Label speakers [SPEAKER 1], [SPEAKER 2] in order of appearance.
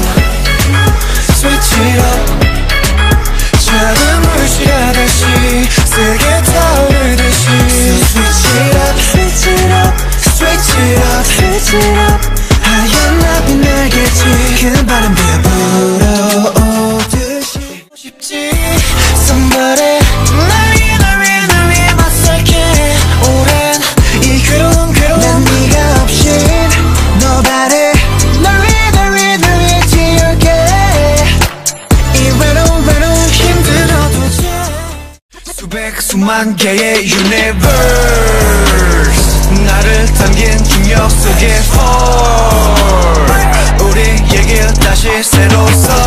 [SPEAKER 1] up, switch it up. 작은 물질하듯이 세게 타오르듯이 switch it up, switch it up, switch it up, switch it up. 하얀 나비 날개지 큰 바람 비어 불어오듯이 싶지 somebody 날 위해 맞설게 오랜 이 괴로움 난 네가 없인 nobody 날 위해 지울게 이 외로움 힘들어도 수백 수만 개의 universe 나를 담긴 중력 속에 fall 우리 얘기를 다시 새로 써